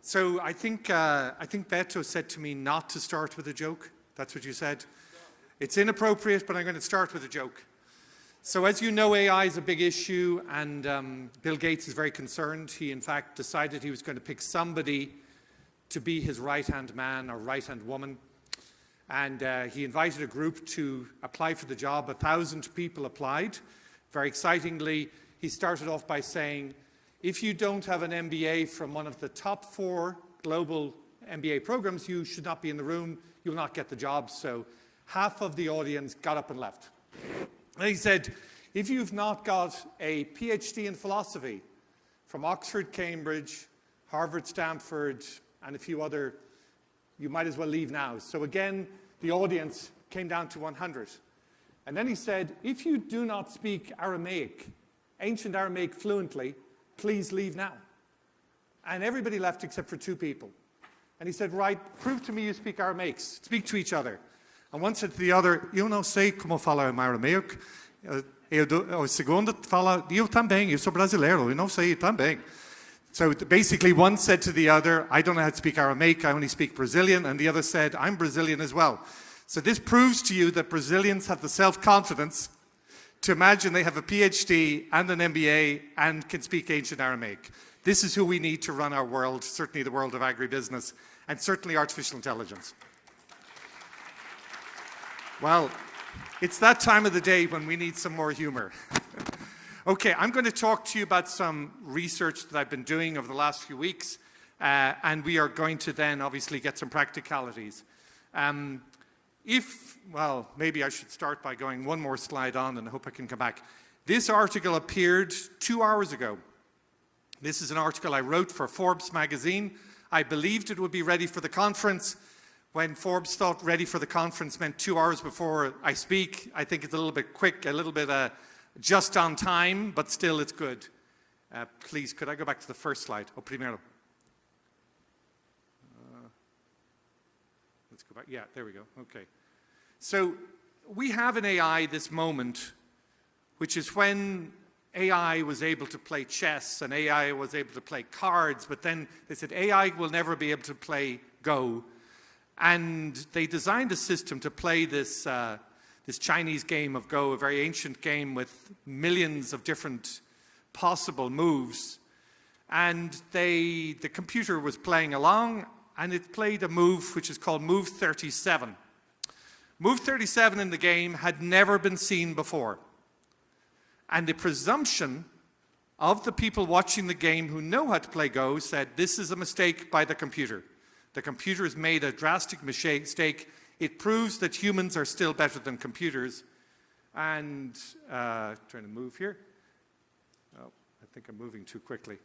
So I think Beto said to me not to start with a joke. That's what you said. It's inappropriate, but I'm going to start with a joke. So as you know, AI is a big issue, and Bill Gates is very concerned. He, in fact, decided he was going to pick somebody to be his right-hand man or right-hand woman. And he invited a group to apply for the job. 1,000 people applied. Very excitingly, he started off by saying, if you don't have an MBA from one of the top 4 global MBA programs, you should not be in the room. You will not get the job. So half of the audience got up and left. And he said, if you've not got a PhD in philosophy from Oxford, Cambridge, Harvard, Stanford, and a few other, you might as well leave now. So again, the audience came down to 100. And then he said, if you do not speak Aramaic, ancient Aramaic fluently, please leave now. And everybody left except for 2 people. And he said, right, prove to me you speak Aramaic. Speak to each other. And one said to the other, eu não sei como falar Aramaic. O segundo fala, eu também, eu sou brasileiro, eu não sei também. So basically one said to the other, I don't know how to speak Aramaic, I only speak Brazilian. And the other said, I'm Brazilian as well. So this proves to you that Brazilians have the self-confidence to imagine they have a PhD and an MBA and can speak ancient Aramaic. This is who we need to run our world, certainly the world of agribusiness, and certainly artificial intelligence. Well, it's that time of the day when we need some more humor. Okay, I'm going to talk to you about some research that I've been doing over the last few weeks, and we are going to then obviously get some practicalities. Well, maybe I should start by going one more slide on, and I hope I can come back. This article appeared 2 hours ago. This is an article I wrote for Forbes magazine. I believed it would be ready for the conference. When Forbes thought ready for the conference meant 2 hours before I speak, I think it's a little bit quick, a little bit just on time, but still it's good. Please, could I go back to the first slide? O primero. Let's go back. Yeah, there we go. Okay. So we have in AI this moment, which is when AI was able to play chess and AI was able to play cards, but then they said AI will never be able to play Go. And they designed a system to play this Chinese game of Go, a very ancient game with millions of different possible moves. And the computer was playing along, and it played a move which is called Move 37. Move 37 in the game had never been seen before. And the presumption of the people watching the game who know how to play Go said, this is a mistake by the computer. The computer has made a drastic mistake. It proves that humans are still better than computers. And trying to move here. Oh, I think I'm moving too quickly.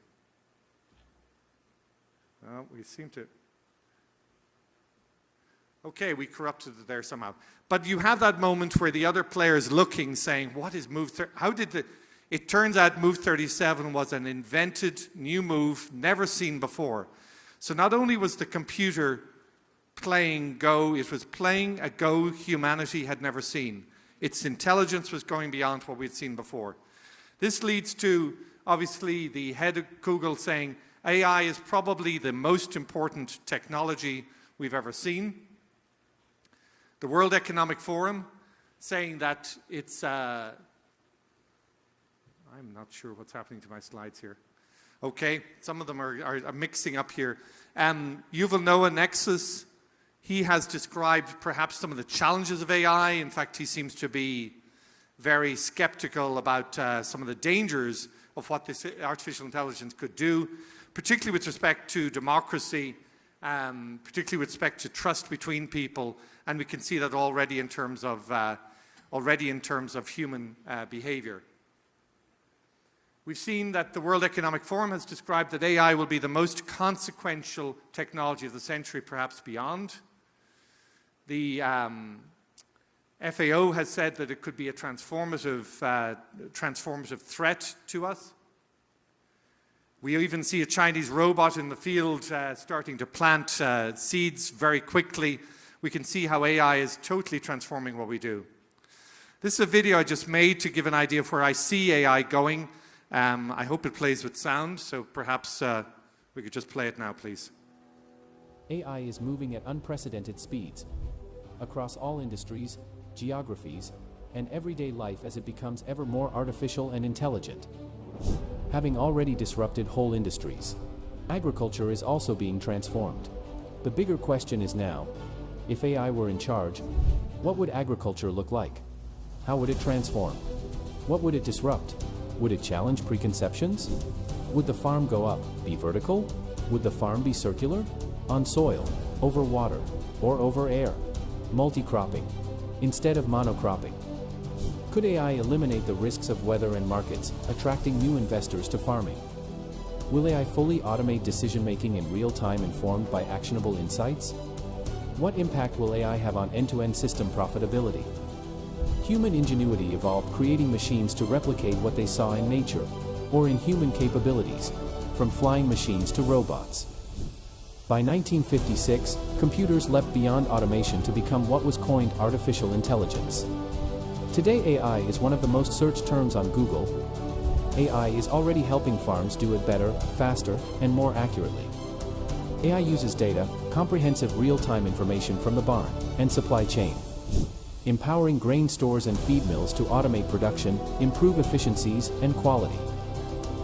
Oh, we seem to. Okay, we corrupted it there somehow. But you have that moment where the other player is looking, saying, what is move 30? How did the... It turns out move 37 was an invented new move, never seen before. So not only was the computer playing Go, it was playing a Go humanity had never seen. Its intelligence was going beyond what we'd seen before. This leads to, obviously, the head of Google saying, AI is probably the most important technology we've ever seen. The World Economic Forum saying that it's, I'm not sure what's happening to my slides here. Okay, some of them are mixing up here. Yuval Noah Nexus, he has described perhaps some of the challenges of AI. In fact, he seems to be very skeptical about some of the dangers of what this artificial intelligence could do, particularly with respect to democracy, particularly with respect to trust between people, and we can see that already in terms of human behavior. We've seen that the World Economic Forum has described that AI will be the most consequential technology of the century, perhaps beyond. The FAO has said that it could be a transformative threat to us. We even see a Chinese robot in the field starting to plant seeds very quickly. We can see how AI is totally transforming what we do. This is a video I just made to give an idea of where I see AI going. I hope it plays with sound, so perhaps we could just play it now, please. AI is moving at unprecedented speeds across all industries, geographies, and everyday life as it becomes ever more artificial and intelligent. Having already disrupted whole industries, agriculture is also being transformed. The bigger question is now, if AI were in charge, what would agriculture look like? How would it transform? What would it disrupt? Would it challenge preconceptions? Would the farm go up, be vertical? Would the farm be circular? On soil, over water, or over air? Multi-cropping, instead of monocropping. Could AI eliminate the risks of weather and markets, attracting new investors to farming? Will AI fully automate decision-making in real time informed by actionable insights? What impact will AI have on end-to-end system profitability? Human ingenuity evolved, creating machines to replicate what they saw in nature, or in human capabilities, from flying machines to robots. By 1956, computers leapt beyond automation to become what was coined artificial intelligence. Today, AI is one of the most searched terms on Google. AI is already helping farms do it better, faster, and more accurately. AI uses data, comprehensive real-time information from the barn and supply chain, empowering grain stores and feed mills to automate production, improve efficiencies and quality,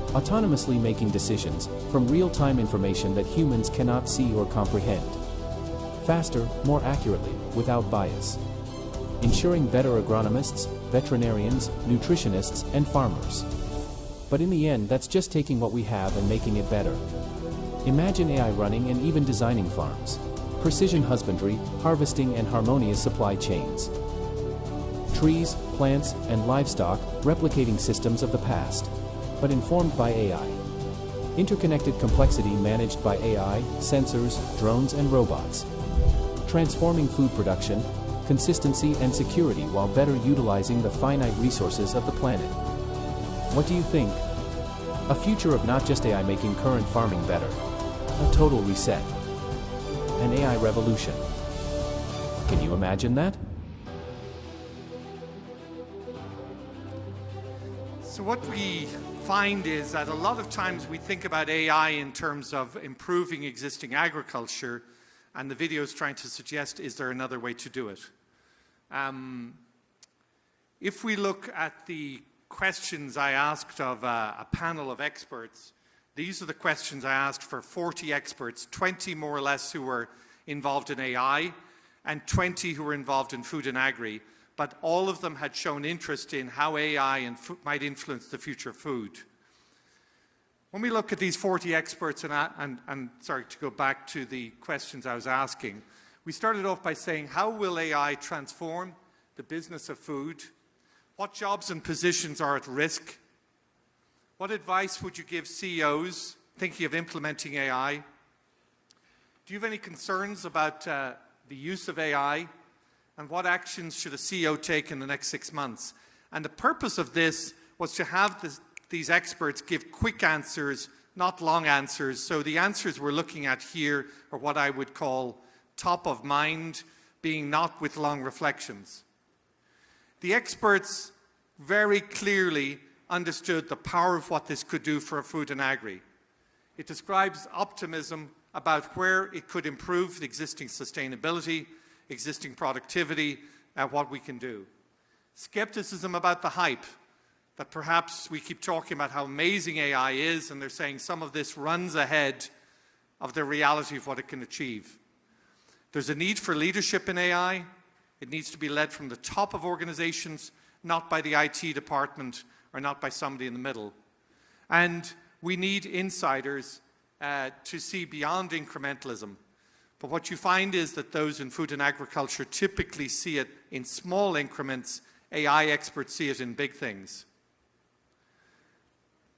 autonomously making decisions from real-time information that humans cannot see or comprehend, faster, more accurately, without bias, ensuring better agronomists, veterinarians, nutritionists, and farmers. But in the end, that's just taking what we have and making it better. Imagine AI running and even designing farms, precision husbandry, harvesting, and harmonious supply chains. Trees, plants, and livestock replicating systems of the past, but informed by AI. Interconnected complexity managed by AI, sensors, drones, and robots. Transforming food production, consistency, and security while better utilizing the finite resources of the planet. What do you think? A future of not just AI making current farming better, a total reset, an AI revolution. Can you imagine that? So what we find is that a lot of times we think about AI in terms of improving existing agriculture, and the video is trying to suggest, is there another way to do it? If we look at the questions I asked of a panel of experts, these are the questions I asked for 40 experts, 20 more or less who were involved in AI, and 20 who were involved in food and agri. But all of them had shown interest in how AI might influence the future of food. When we look at these 40 experts, and sorry, to go back to the questions I was asking, we started off by saying, how will AI transform the business of food? What jobs and positions are at risk? What advice would you give CEOs thinking of implementing AI? Do you have any concerns about the use of AI? And what actions should a CEO take in the next 6 months? And the purpose of this was to have these experts give quick answers, not long answers. So the answers we're looking at here are what I would call top of mind, being not with long reflections. The experts very clearly understood the power of what this could do for food and agri. It describes optimism about where it could improve the existing sustainability, existing productivity, and what we can do. Skepticism about the hype, that perhaps we keep talking about how amazing AI is, and they're saying some of this runs ahead of the reality of what it can achieve. There's a need for leadership in AI. It needs to be led from the top of organizations, not by the IT department or not by somebody in the middle. And we need insiders to see beyond incrementalism. But what you find is that those in food and agriculture typically see it in small increments. AI experts see it in big things.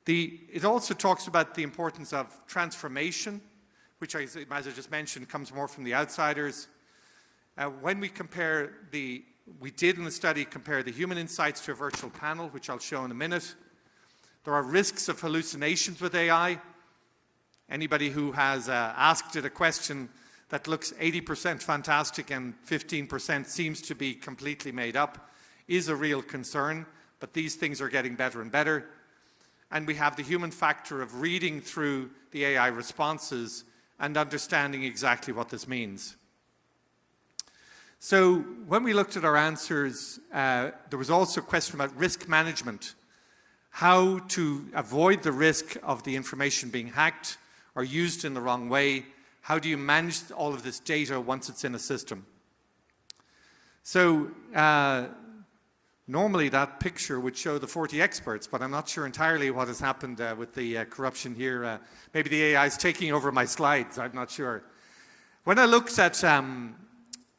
It also talks about the importance of transformation, which, as I just mentioned, comes more from the outsiders. When we compare we did in the study compare the human insights to a virtual panel, which I'll show in a minute. There are risks of hallucinations with AI. Anybody who has asked it a question that looks 80% fantastic and 15% seems to be completely made up is a real concern, but these things are getting better and better. And we have the human factor of reading through the AI responses and understanding exactly what this means. So when we looked at our answers, there was also a question about risk management, how to avoid the risk of the information being hacked or used in the wrong way. How do you manage all of this data once it's in a system? So normally that picture would show the 40 experts, but I'm not sure entirely what has happened with the corruption here. Maybe the AI is taking over my slides, I'm not sure. When I looked at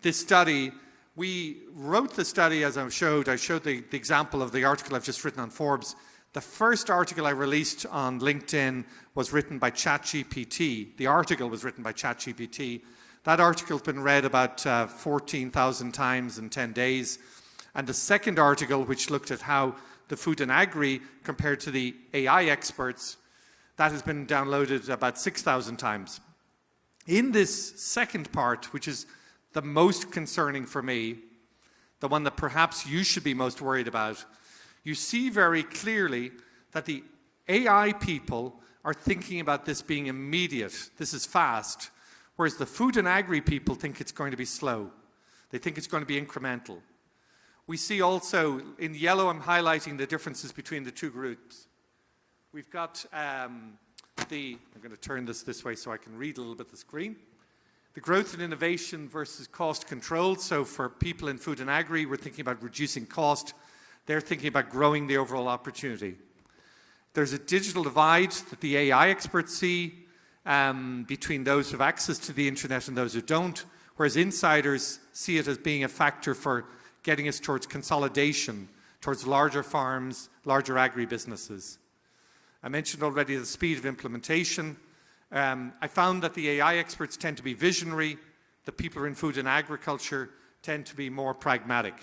this study, we wrote the study as I showed the example of the article I've just written on Forbes. The first article I released on LinkedIn was written by ChatGPT. The article was written by ChatGPT. That article has been read about 14,000 times in 10 days. And the second article, which looked at how the food and agri compared to the AI experts, that has been downloaded about 6,000 times. In this second part, which is the most concerning for me, the one that perhaps you should be most worried about, you see very clearly that the AI people are thinking about this being immediate. This is fast. Whereas the food and agri people think it's going to be slow. They think it's going to be incremental. We see also, in yellow, I'm highlighting the differences between the two groups. We've got I'm going to turn this way so I can read a little bit the screen. The growth and innovation versus cost control. So for people in food and agri, we're thinking about reducing cost. They're thinking about growing the overall opportunity. There's a digital divide that the AI experts see between those who have access to the internet and those who don't, whereas insiders see it as being a factor for getting us towards consolidation, towards larger farms, larger agribusinesses. I mentioned already the speed of implementation. I found that the AI experts tend to be visionary. The people in food and agriculture tend to be more pragmatic.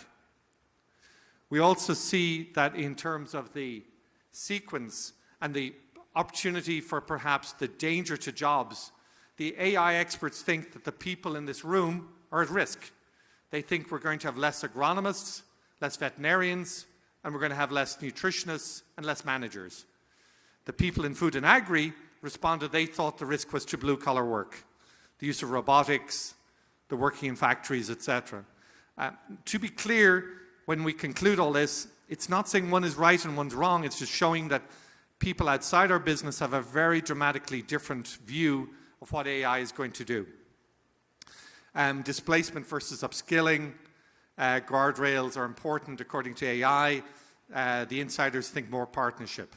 We also see that in terms of the sequence and the opportunity for perhaps the danger to jobs, the AI experts think that the people in this room are at risk. They think we're going to have less agronomists, less veterinarians, and we're going to have less nutritionists and less managers. The people in food and agri responded they thought the risk was to blue-collar work, the use of robotics, the working in factories, etc. To be clear, when we conclude all this, it's not saying one is right and one's wrong, it's just showing that people outside our business have a very dramatically different view of what AI is going to do. Displacement versus upskilling, guardrails are important according to AI. The insiders think more partnership.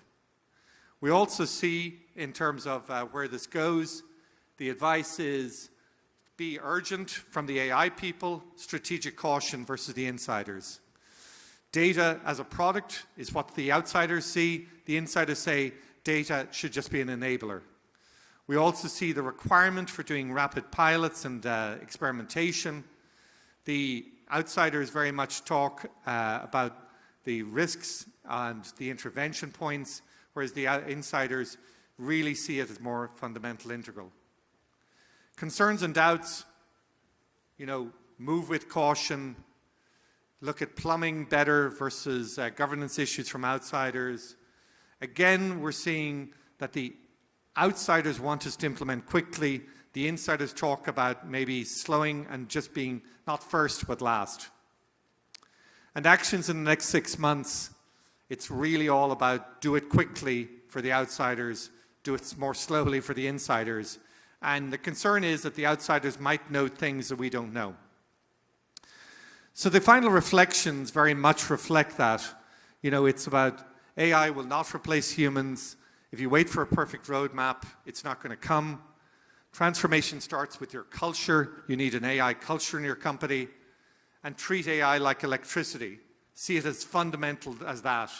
We also see, in terms of where this goes, the advice is be urgent from the AI people, strategic caution versus the insiders. Data as a product is what the outsiders see. The insiders say data should just be an enabler. We also see the requirement for doing rapid pilots and experimentation. The outsiders very much talk about the risks and the intervention points, whereas the insiders really see it as more fundamental, integral. Concerns and doubts, move with caution, look at plumbing better versus governance issues from outsiders. Again, we're seeing that the outsiders want us to implement quickly. The insiders talk about maybe slowing and just being not first but last. And actions in the next 6 months, it's really all about do it quickly for the outsiders, do it more slowly for the insiders. And the concern is that the outsiders might know things that we don't know. So the final reflections very much reflect that. It's about AI will not replace humans. If you wait for a perfect roadmap, it's not going to come. Transformation starts with your culture. You need an AI culture in your company. And treat AI like electricity. See it as fundamental as that.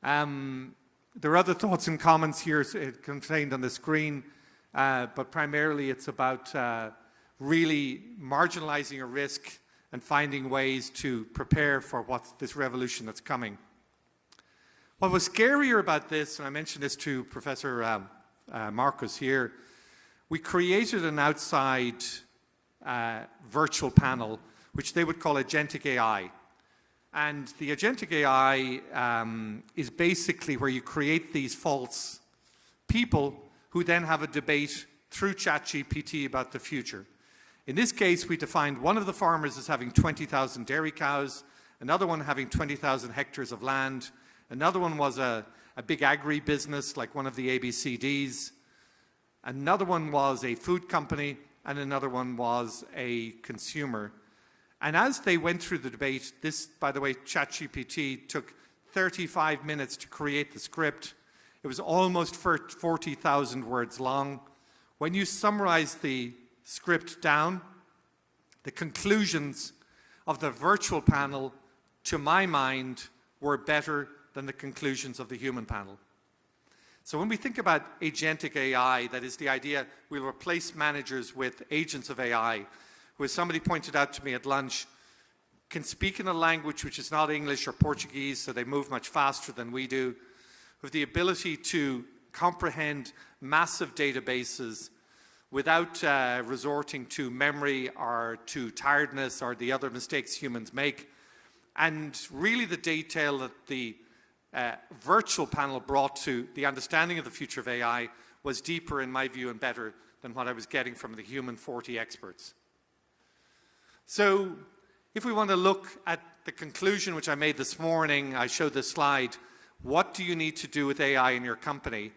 There are other thoughts and comments here contained on the screen, but primarily it's about really marginalizing a risk and finding ways to prepare for this revolution that's coming. What was scarier about this, and I mentioned this to Professor Marcus here, we created an outside virtual panel, which they would call agentic AI. And the agentic AI is basically where you create these false people who then have a debate through ChatGPT about the future. In this case, we defined one of the farmers as having 20,000 dairy cows, another one having 20,000 hectares of land, another one was a big agribusiness like one of the ABCDs, another one was a food company, and another one was a consumer. And as they went through the debate, this, by the way, ChatGPT took 35 minutes to create the script. It was almost 40,000 words long. When you summarize the script down, the conclusions of the virtual panel, to my mind, were better than the conclusions of the human panel. So when we think about agentic AI, that is the idea we'll replace managers with agents of AI, who, as somebody pointed out to me at lunch, can speak in a language which is not English or Portuguese, so they move much faster than we do, with the ability to comprehend massive databases without resorting to memory or to tiredness or the other mistakes humans make. And really the detail that the virtual panel brought to the understanding of the future of AI was deeper, in my view, and better than what I was getting from the human 40 experts. So if we want to look at the conclusion which I made this morning, I showed this slide. What do you need to do with AI in your company?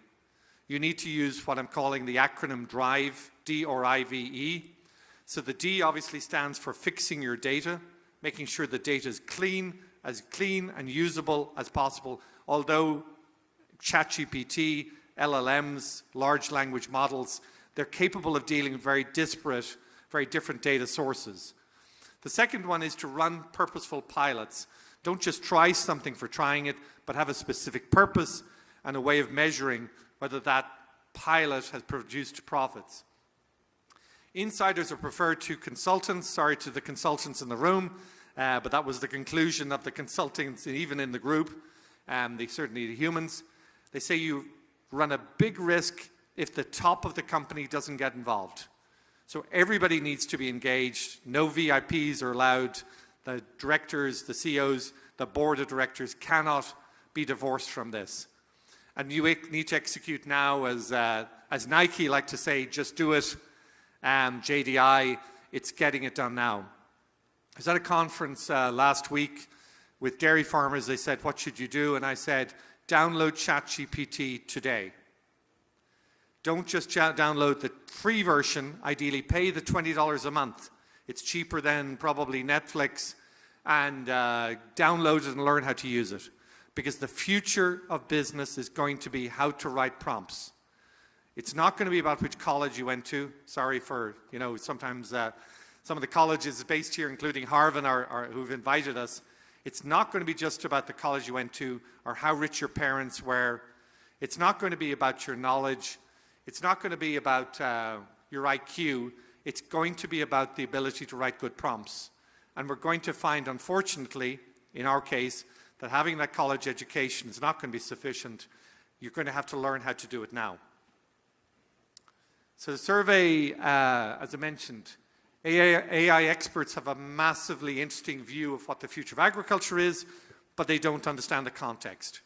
You need to use what I'm calling the acronym DRIVE, D-R-I-V-E. So the D obviously stands for fixing your data, making sure the data is clean and usable as possible, although ChatGPT, LLMs, large language models, they're capable of dealing with very disparate, very different data sources. The second one is to run purposeful pilots. Don't just try something for trying it, but have a specific purpose and a way of measuring whether that pilot has produced profits. Insiders are preferred to consultants. Sorry to the consultants in the room, but that was the conclusion of the consultants, even in the group. They certainly the humans. They say you run a big risk if the top of the company doesn't get involved. So everybody needs to be engaged. No VIPs are allowed. The directors, the CEOs, the board of directors cannot be divorced from this. And you need to execute now, as Nike like to say, just do it. JDI, it's getting it done now. I was at a conference last week with dairy farmers. They said, what should you do? And I said, download ChatGPT today. Don't just download the free version. Ideally, pay the $20 a month. It's cheaper than probably Netflix. And download it and learn how to use it. Because the future of business is going to be how to write prompts. It's not going to be about which college you went to. Sorry for, sometimes some of the colleges based here, including Harvard, who've invited us. It's not going to be just about the college you went to or how rich your parents were. It's not going to be about your knowledge. It's not going to be about your IQ. It's going to be about the ability to write good prompts. And we're going to find, unfortunately, in our case, that having that college education is not going to be sufficient. You're going to have to learn how to do it now. So the survey, as I mentioned, AI experts have a massively interesting view of what the future of agriculture is, but they don't understand the context.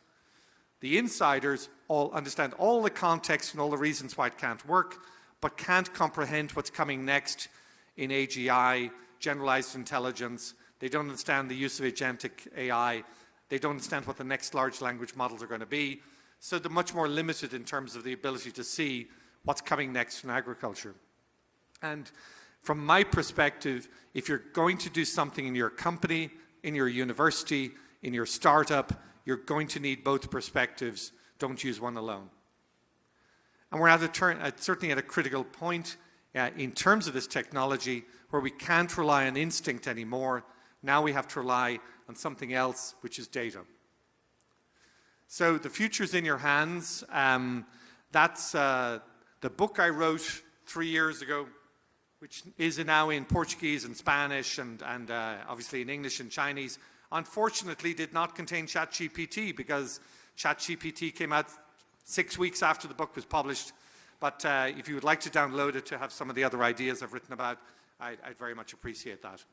The insiders all understand all the context and all the reasons why it can't work, but can't comprehend what's coming next in AGI, generalized intelligence. They don't understand the use of agentic AI. They don't understand what the next large language models are going to be. So they're much more limited in terms of the ability to see what's coming next in agriculture. And from my perspective, if you're going to do something in your company, in your university, in your startup, you're going to need both perspectives. Don't use one alone. And we're certainly at a critical point in terms of this technology where we can't rely on instinct anymore. Now we have to rely on something else, which is data. So the future's in your hands. That's the book I wrote 3 years ago, which is now in Portuguese and Spanish and obviously in English and Chinese. Unfortunately, did not contain ChatGPT because ChatGPT came out 6 weeks after the book was published. But if you would like to download it to have some of the other ideas I've written about, I'd very much appreciate that.